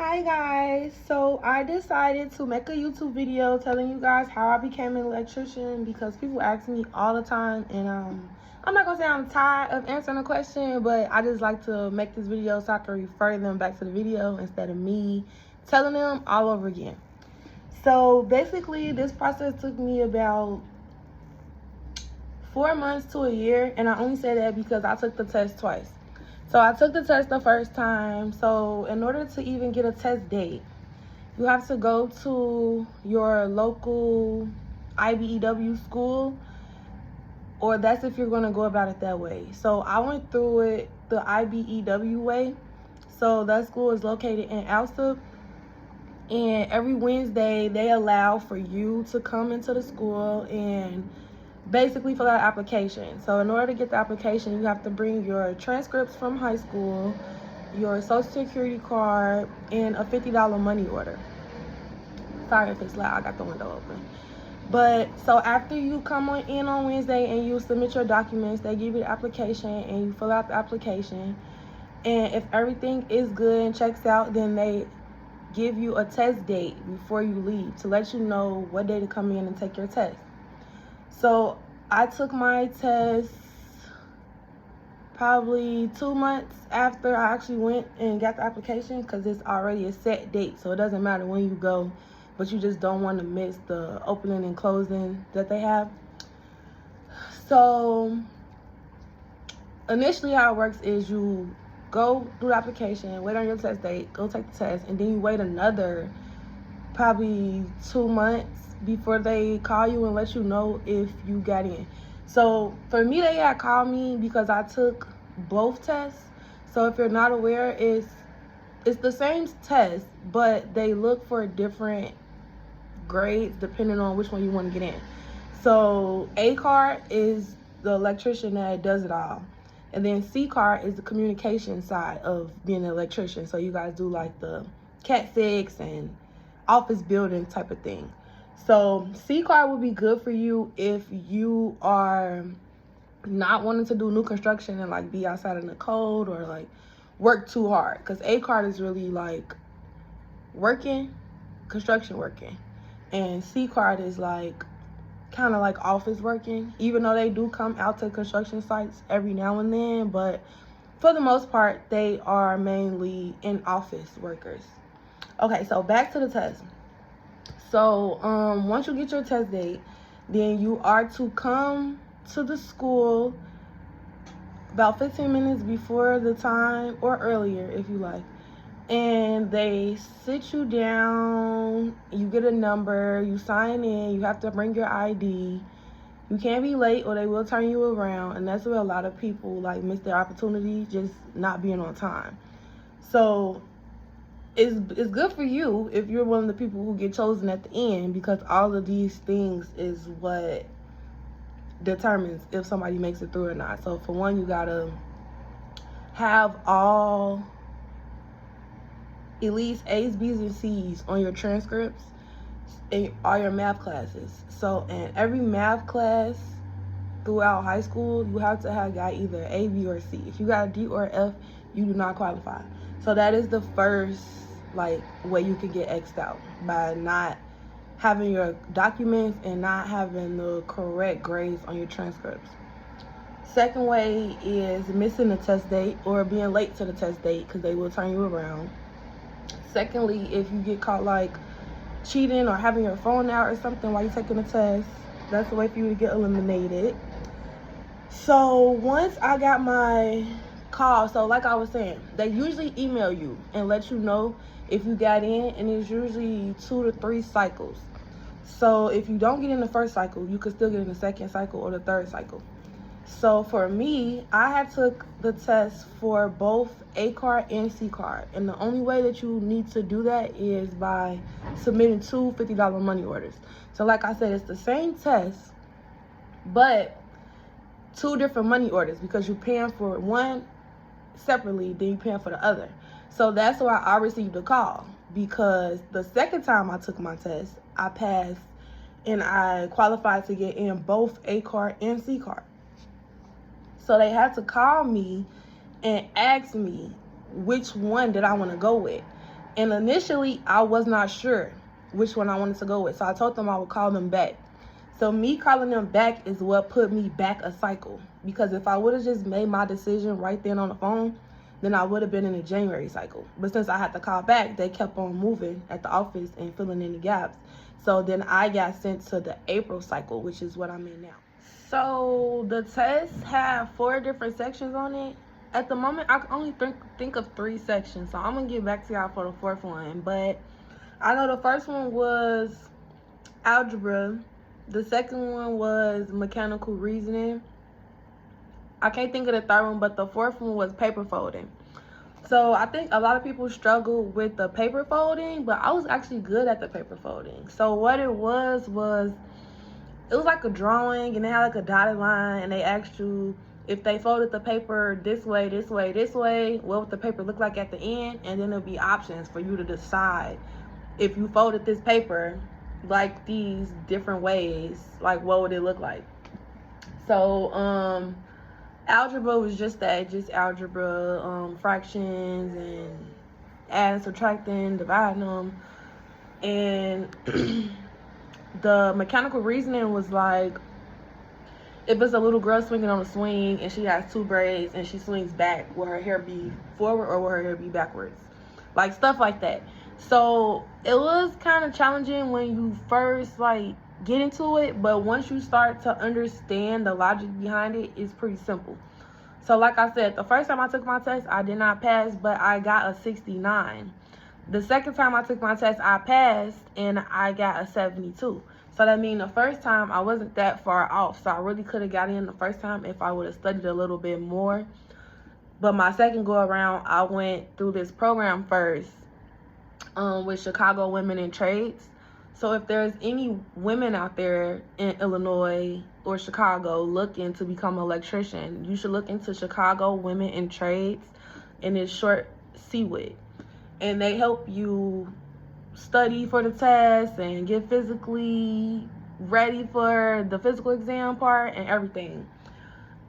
Hi guys, so I decided to make a YouTube video telling you guys how I became an electrician because people ask me all the time, and I'm not gonna say I'm tired of answering the question, but I just like to make this video so I can refer them back to the video instead of me telling them all over again. So basically this process took me about 4 months to a year, and I only say that because I took the test twice. So I took the test the first time. So in order to even get a test date, you have to go to your local IBEW school, or that's if you're going to go about it that way. So I went through it the IBEW way. So that school is located in Alsop, and every Wednesday they allow for you to come into the school and basically fill out an application. So in order to get the application, you have to bring your transcripts from high school, your social security card, and a $50 money order. Sorry if it's loud, I got the window open. But so after you come in on Wednesday and you submit your documents, they give you the application and you fill out the application. And if everything is good and checks out, then they give you a test date before you leave to let you know what day to come in and take your test. So I took my test probably 2 months after I actually went and got the application, because it's already a set date. So it doesn't matter when you go, but you just don't want to miss the opening and closing that they have. So initially how it works is you go do the application, wait on your test date, go take the test, and then you wait another probably 2 months before they call you and let you know if you got in. So for me, they had called me because I took both tests. So if you're not aware, it's the same test, but they look for different grades depending on which one you want to get in. So A card is the electrician that does it all, and then C card is the communication side of being an electrician. So you guys do like the Cat 6 and office building type of thing. So C card would be good for you if you are not wanting to do new construction and like be outside in the cold or like work too hard, because A card is really like construction working, and C card is like kind of like office working, even though they do come out to construction sites every now and then, but for the most part they are mainly in office workers. Okay, so back to the test. So once you get your test date, then you are to come to the school about 15 minutes before the time, or earlier if you like, and they sit you down, you get a number, you sign in, you have to bring your ID. You can't be late or they will turn you around, and that's where a lot of people like miss their opportunity, just not being on time. So it's good for you if you're one of the people who get chosen at the end, because all of these things is what determines if somebody makes it through or not. So for one, you gotta have all at least A's, B's, and C's on your transcripts in all your math classes. So in every math class throughout high school, you have to have got either A, B, or C. If you got a D or F, you do not qualify. So that is the first like way you can get X'd out, by not having your documents and not having the correct grades on your transcripts. Second way is missing the test date or being late to the test date, because they will turn you around. Secondly, if you get caught like cheating or having your phone out or something while you're taking the test, that's the way for you to get eliminated. So once I got my call, so like I was saying, they usually email you and let you know if you got in, and it's usually 2 to 3 cycles. So if you don't get in the first cycle, you could still get in the second cycle or the third cycle. So for me, I had took the test for both A card and C card, and the only way that you need to do that is by submitting 2 $50 money orders. So like I said, it's the same test, but 2 different money orders, because you're paying for one separately, then you're paying for the other. So that's why I received a call, because the second time I took my test, I passed and I qualified to get in both A card and C card. So they had to call me and ask me which one did I want to go with. And initially, I was not sure which one I wanted to go with. So I told them I would call them back. So me calling them back is what put me back a cycle. Because if I would have just made my decision right then on the phone, then I would have been in a January cycle. But since I had to call back, they kept on moving at the office and filling in the gaps. So then I got sent to the April cycle, which is what I'm in now. So the test have 4 different sections on it. At the moment, I can only think of 3 sections. So I'm going to get back to y'all for the 4th one. But I know the first one was algebra. The second one was mechanical reasoning. I can't think of the 3rd one, but the 4th one was paper folding. So I think a lot of people struggle with the paper folding, but I was actually good at the paper folding. So what it was like a drawing, and they had like a dotted line, and they asked you if they folded the paper this way, this way, this way, what would the paper look like at the end? And then there'll be options for you to decide if you folded this paper like these different ways, like what would it look like? So algebra was just that, just algebra, fractions and adding, subtracting, dividing them. And the mechanical reasoning was like, if it's a little girl swinging on a swing and she has 2 braids and she swings back, will her hair be forward or will her hair be backwards? Like stuff like that. So it was kind of challenging when you first like get into it, but once you start to understand the logic behind it, it's pretty simple. So like I said, the first time I took my test, I did not pass, but I got a 69. The second time I took my test, I passed and I got a 72. So that means the first time I wasn't that far off. So I really could have got in the first time if I would have studied a little bit more. But my second go around, I went through this program first with Chicago Women in Trades. So if there's any women out there in Illinois or Chicago looking to become an electrician, you should look into Chicago Women in Trades, and it's short CWIT. And they help you study for the test and get physically ready for the physical exam part and everything.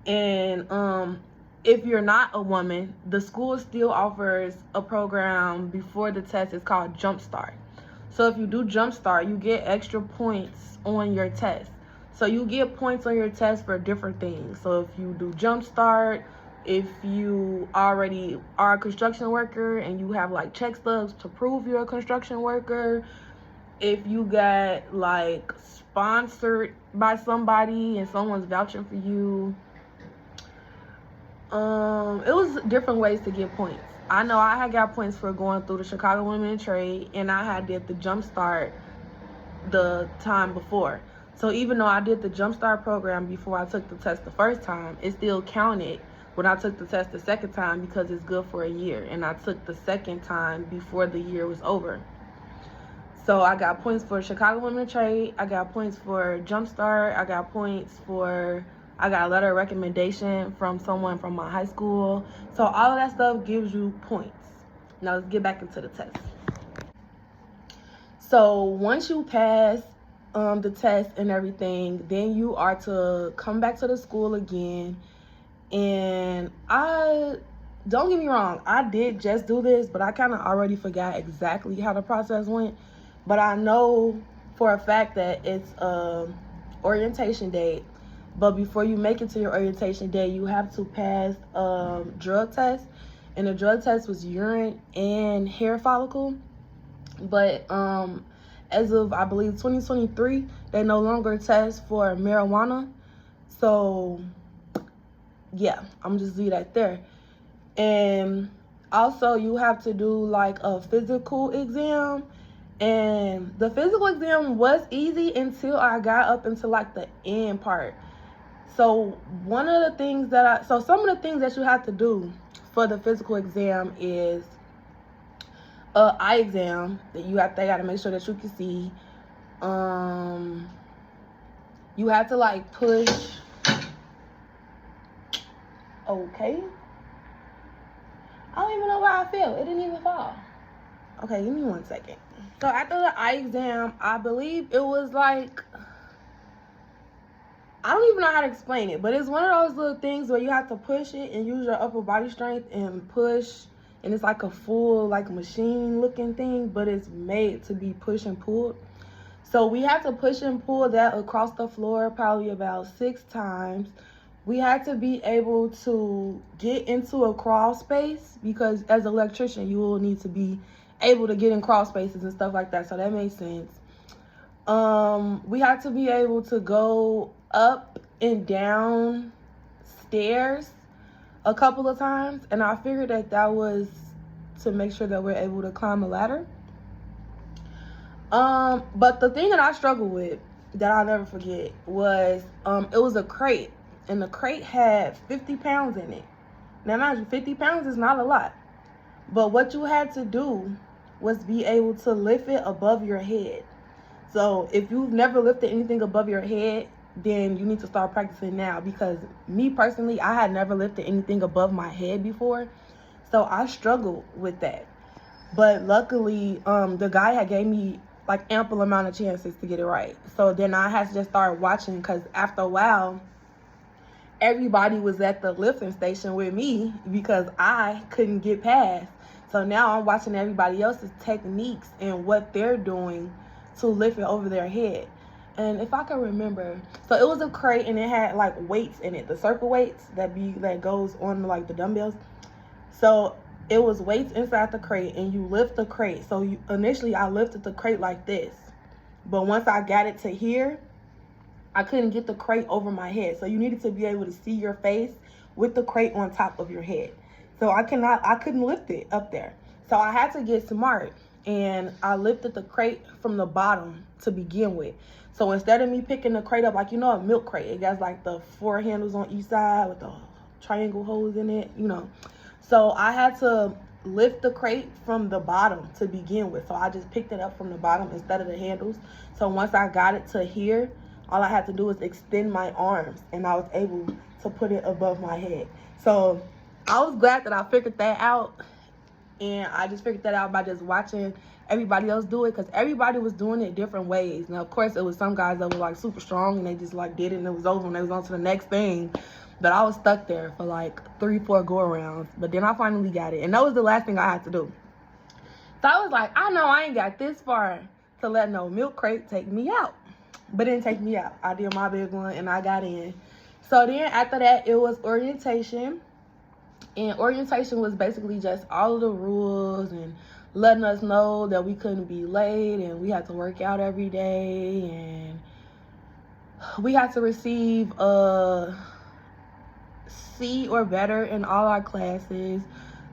And if you're not a woman, the school still offers a program before the test. It's called Jumpstart. So if you do Jumpstart, you get extra points on your test. So you get points on your test for different things. So if you do Jumpstart, if you already are a construction worker and you have like check stubs to prove you're a construction worker, if you got like sponsored by somebody and someone's vouching for you, it was different ways to get points. I know I had got points for going through the Chicago Women in Trade, and I had did the Jumpstart the time before. So even though I did the Jumpstart program before I took the test the first time, it still counted when I took the test the second time because it's good for a year. And I took the second time before the year was over. So I got points for Chicago Women in Trade. I got points for Jumpstart. I got a letter of recommendation from someone from my high school. So all of that stuff gives you points. Now let's get back into the test. So once you pass the test and everything, then you are to come back to the school again. And don't get me wrong, I did just do this, but I kind of already forgot exactly how the process went. But I know for a fact that it's orientation day. But before you make it to your orientation day, you have to pass drug test. And the drug test was urine and hair follicle. But as of, I believe, 2023, they no longer test for marijuana. So, yeah, I'm just leave that there. And also, you have to do like a physical exam. And the physical exam was easy until I got up into like the end part. So some of the things that you have to do for the physical exam is eye exam that they got to make sure that you can see. You have to like push. Okay. I don't even know why I fell. It didn't even fall. Okay, give me 1 second. So after the eye exam, I believe it was like, I don't even know how to explain it, but it's one of those little things where you have to push it and use your upper body strength and push and it's like a full like machine looking thing, but it's made to be push and pulled. So we had to push and pull that across the floor probably about 6 times. We had to be able to get into a crawl space, because as an electrician, you will need to be able to get in crawl spaces and stuff like that. So that made sense. We had to be able to go up and down stairs a couple of times. And I figured that that was to make sure that we're able to climb a ladder. But the thing that I struggled with that I'll never forget was, it was a crate, and the crate had 50 pounds in it. Now imagine, 50 pounds is not a lot, but what you had to do was be able to lift it above your head. So if you've never lifted anything above your head, then you need to start practicing now, because me personally, I had never lifted anything above my head before. So I struggled with that. But luckily, the guy had gave me like ample amount of chances to get it right. So then I had to just start watching, because after a while, everybody was at the lifting station with me because I couldn't get past. So now I'm watching everybody else's techniques and what they're doing to lift it over their head. And if I can remember, so it was a crate and it had like weights in it, the circle weights that goes on like the dumbbells. So it was weights inside the crate, and you lift the crate. So initially I lifted the crate like this, but once I got it to here, I couldn't get the crate over my head. So you needed to be able to see your face with the crate on top of your head. So I couldn't lift it up there. So I had to get smart, and I lifted the crate from the bottom to begin with. So instead of me picking the crate up, like, you know, a milk crate, it got like the 4 handles on each side with the triangle holes in it, you know. So I had to lift the crate from the bottom to begin with. So I just picked it up from the bottom instead of the handles. So once I got it to here, all I had to do was extend my arms, and I was able to put it above my head. So I was glad that I figured that out. And I just figured that out by just watching everybody else do it, because everybody was doing it different ways. Now, of course, it was some guys that were like super strong and they just like did it and it was over and they was on to the next thing. But I was stuck there for like 3-4 go arounds. But then I finally got it, and that was the last thing I had to do. So I was like, I know I ain't got this far to let no milk crate take me out. But it didn't take me out. I did my big one and I got in. So then after that, it was orientation. And orientation was basically just all of the rules and letting us know that we couldn't be late, and we had to work out every day, and we had to receive a C or better in all our classes,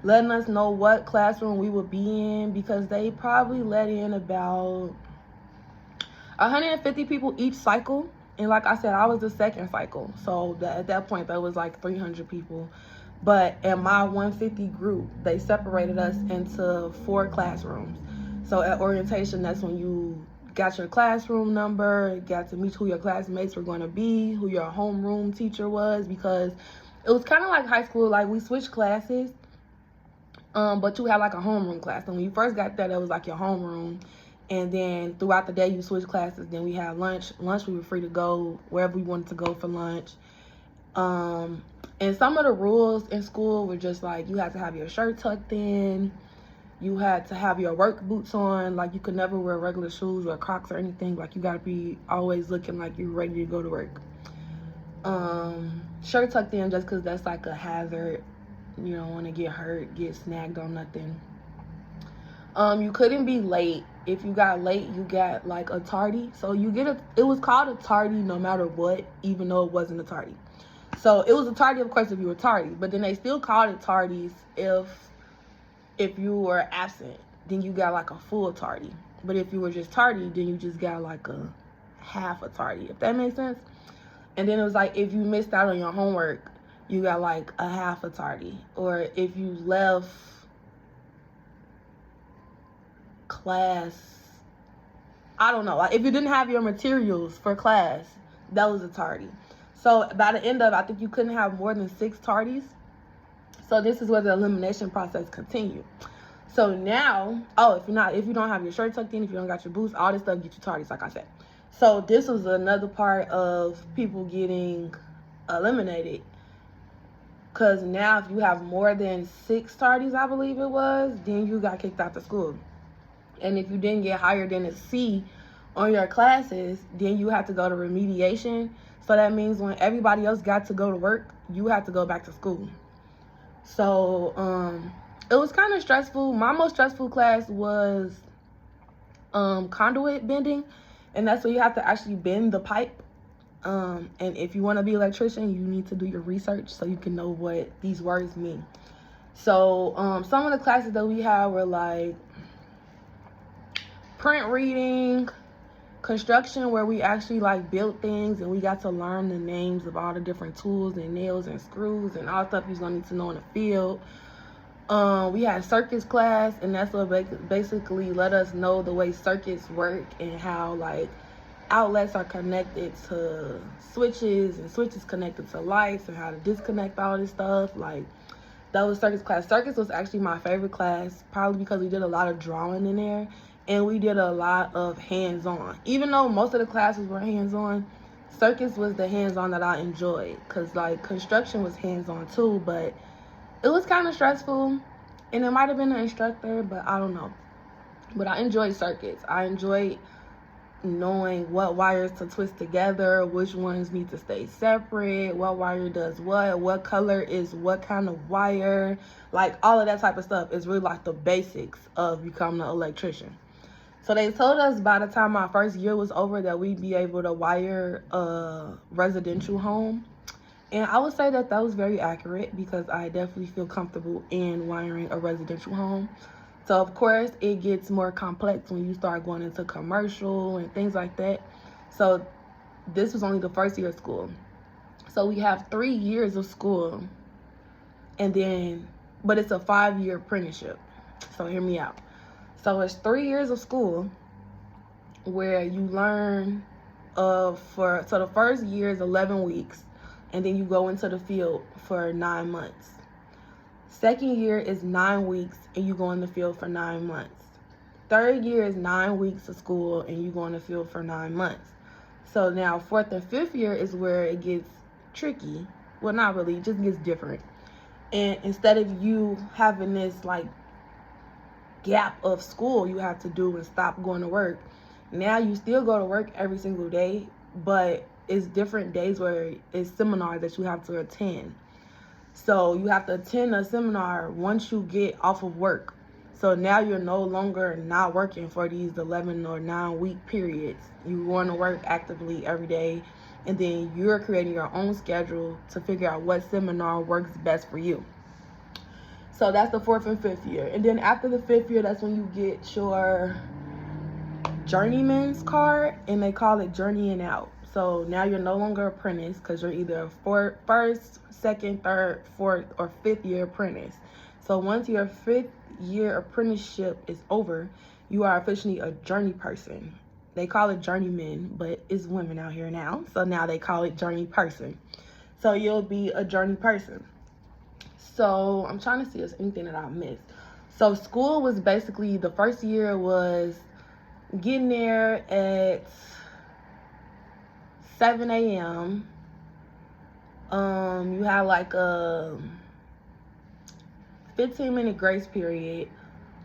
letting us know what classroom we would be in, because they probably let in about 150 people each cycle. And like I said, I was the second cycle. So at that point, that was like 300 people. But in my 150 group, they separated us into 4 classrooms. So at orientation, that's when you got your classroom number, got to meet who your classmates were going to be, who your homeroom teacher was, because it was kind of like high school. Like, we switched classes, but you had like a homeroom class. And when you first got there, that was like your homeroom. And then throughout the day, you switch classes. Then we had lunch. Lunch, we were free to go wherever we wanted to go for lunch. And some of the rules in school were just like, you had to have your shirt tucked in. You had to have your work boots on. Like, you could never wear regular shoes or Crocs or anything. Like, you got to be always looking like you're ready to go to work. Shirt tucked in just because that's like a hazard. You don't want to get hurt, get snagged on nothing. You couldn't be late. If you got late, you got like a tardy. So it was called a tardy no matter what, even though it wasn't a tardy. So it was a tardy, of course, if you were tardy, but then they still called it tardies if you were absent. Then you got like a full tardy. But if you were just tardy, then you just got like a half a tardy, if that makes sense. And then it was like, if you missed out on your homework, you got like a half a tardy. Or if you left class, I don't know, like if you didn't have your materials for class, that was a tardy. So by the end of it, I think you couldn't have more than 6 tardies. So this is where the elimination process continued. So now, if you don't have your shirt tucked in, if you don't got your boots, all this stuff get you tardies, like I said. So this was another part of people getting eliminated. Because now if you have more than 6 tardies, I believe it was, then you got kicked out of school. And if you didn't get higher than a C on your classes, then you have to go to remediation. So that means when everybody else got to go to work, you had to go back to school. So it was kind of stressful. My most stressful class was conduit bending, and that's where you have to actually bend the pipe. And if you want to be an electrician, you need to do your research so you can know what these words mean. So some of the classes that we had were like print reading, construction, where we actually like built things and we got to learn the names of all the different tools and nails and screws and all stuff you're gonna need to know in the field. We had circuits class, and that's what basically let us know the way circuits work and how like outlets are connected to switches and switches connected to lights and how to disconnect all this stuff. Like, that was circuits class. Circuits was actually my favorite class, probably because we did a lot of drawing in there and we did a lot of hands-on. Even though most of the classes were hands-on, circuits was the hands-on that I enjoyed, because like construction was hands-on too, but it was kind of stressful, and it might have been the instructor, but I don't know. But I enjoyed circuits. I enjoyed knowing what wires to twist together, which ones need to stay separate, what wire does what color is what kind of wire. Like, all of that type of stuff is really like the basics of becoming an electrician. So they told us by the time my first year was over that we'd be able to wire a residential home. And I would say that that was very accurate, because I definitely feel comfortable in wiring a residential home. So, of course, it gets more complex when you start going into commercial and things like that. So this was only the first year of school. So we have 3 years of school, and then, but it's a 5-year apprenticeship. So hear me out. So it's 3 years of school where you learn so the first year is 11 weeks, and then you go into the field for 9 months. Second year is 9 weeks, and you go in the field for 9 months. Third year is 9 weeks of school, and you go in the field for 9 months. So now fourth and fifth year is where it gets tricky. Well, not really, it just gets different. And instead of you having this like gap of school you have to do and stop going to work, now you still go to work every single day, but it's different days where it's seminars that you have to attend. So you have to attend a seminar once you get off of work. So now you're no longer not working for these 11 or 9 week periods. You're going to work actively every day, and then you're creating your own schedule to figure out what seminar works best for you. So that's the fourth and fifth year. And then after the fifth year, that's when you get your journeyman's card, and they call it journeying out. So now you're no longer apprentice, because you're either a first, second, third, fourth, or fifth year apprentice. So once your fifth year apprenticeship is over, you are officially a journey person. They call it journeyman, but it's women out here now, so now they call it journey person. So you'll be a journey person. So I'm trying to see if there's anything that I missed. So school was basically, the first year was getting there at 7 a.m. You had like a 15-minute grace period.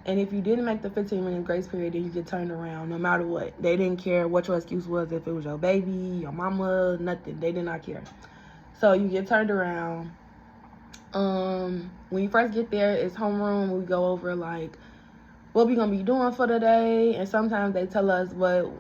And if you didn't make the 15-minute grace period, then you get turned around no matter what. They didn't care what your excuse was, if it was your baby, your mama, nothing. They did not care. So you get turned around. When you first get there, it's homeroom. We go over like what we're going to be doing for the day. And sometimes they tell us what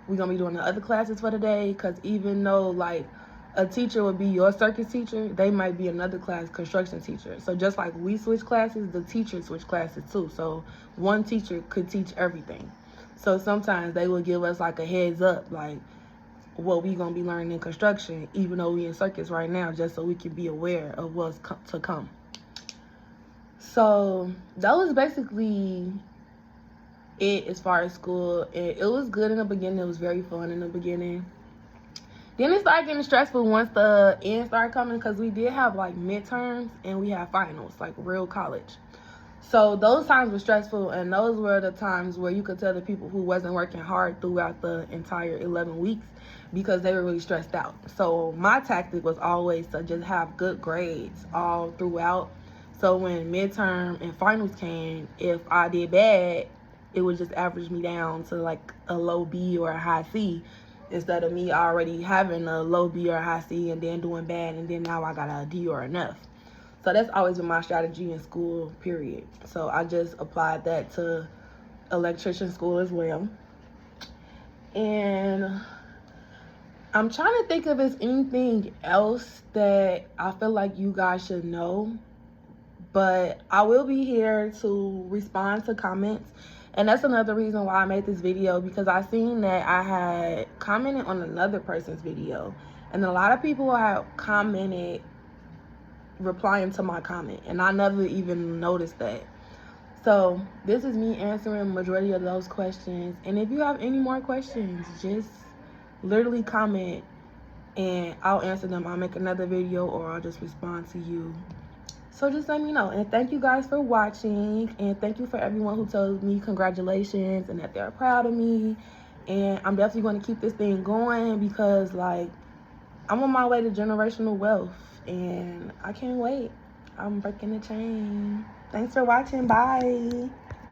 we're going to be doing in other classes for the day. Because even though like a teacher would be your circuit teacher, they might be another class construction teacher. So just like we switch classes, the teachers switch classes too. So one teacher could teach everything. So sometimes they will give us like a heads up, like what we gonna be learning in construction, even though we in circuits right now, just so we can be aware of what's to come. So that was basically it as far as school. It was good in the beginning. It was very fun in the beginning. Then it started getting stressful once the end started coming, because we did have like midterms and we had finals, like real college. So those times were stressful, and those were the times where you could tell the people who wasn't working hard throughout the entire 11 weeks because they were really stressed out. So my tactic was always to just have good grades all throughout. So when midterm and finals came, if I did bad, it would just average me down to like a low B or a high C, instead of me already having a low B or a high C and then doing bad, and then now I got a D or an F. So that's always been my strategy in school, period. So I just applied that to electrician school as well. And I'm trying to think if there's anything else that I feel like you guys should know. But I will be here to respond to comments. And that's another reason why I made this video, because I seen that I had commented on another person's video. And a lot of people have commented replying to my comment, and I never even noticed that. So this is me answering majority of those questions, and if you have any more questions, just literally comment and I'll answer them. I'll make another video or I'll just respond to you. So just let me know. And thank you guys for watching, and thank you for everyone who told me congratulations and that they're proud of me. And I'm definitely going to keep this thing going, because like, I'm on my way to generational wealth, and I can't wait. I'm breaking the chain. Thanks for watching. Bye.